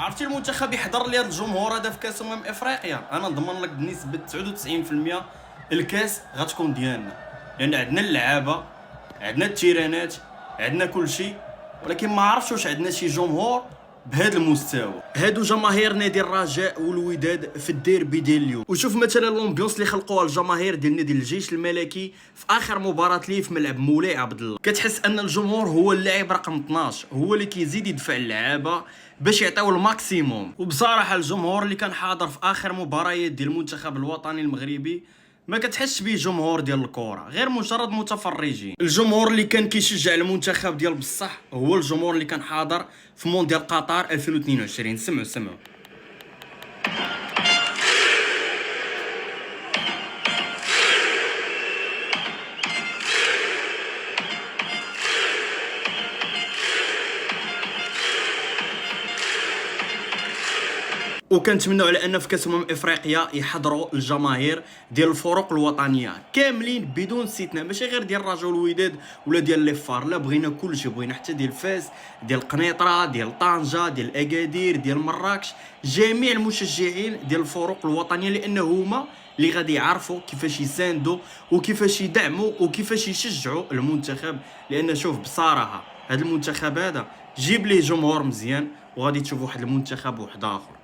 عرفتي المنتخب يحضر لهذا الجمهور هذا في كاس افريقيا، انا نضمن لك بنسبه 99% الكاس غتكون ديالنا، لان عندنا اللعابه، عندنا التيرانات، عندنا كل شيء. ولكن ما عرفتش واش عندنا شي جمهور بهذا المستوى. هادو جماهير نادي الرجاء والوداد في الديربي ديال اليوم. وشوف مثلا لومبيونس اللي خلقوها الجماهير ديال نادي الجيش الملكي في اخر مباراه ليه في ملعب مولاي عبد الله. كتحس ان الجمهور هو اللاعب رقم 12، هو اللي كيزيد يدفع اللعابه باش يعطيو الماكسيموم. وبصراحه الجمهور اللي كان حاضر في اخر مباريات ديال المنتخب الوطني المغربي ما كتحسش بيه جمهور ديال الكره، غير مجرد متفرجين. الجمهور اللي كان كيشجع المنتخب ديال بصح هو الجمهور اللي كان حاضر في مونديال قطر 2022. سمعوا وكنتمنوا على ان في كاس افريقيا يحضروا الجماهير ديال الفرق الوطنيه كاملين بدون استثناء، ماشي غير ديال الرجاء والوداد ولا ديال ليفار، لا بغينا كلشي، بغينا حتى ديال فاس، ديال قنيطره، ديال طنجه، ديال اكادير، ديال مراكش، جميع المشجعين ديال الفرق الوطنيه، لان هما اللي غادي يعرفوا كيفاش يساندوا وكيفاش يدعموا وكيفاش يشجعوا المنتخب. لان شوف بصراحه هذا المنتخب هذا جيب ليه جمهور مزيان وغادي تشوف واحد المنتخب واحد اخر.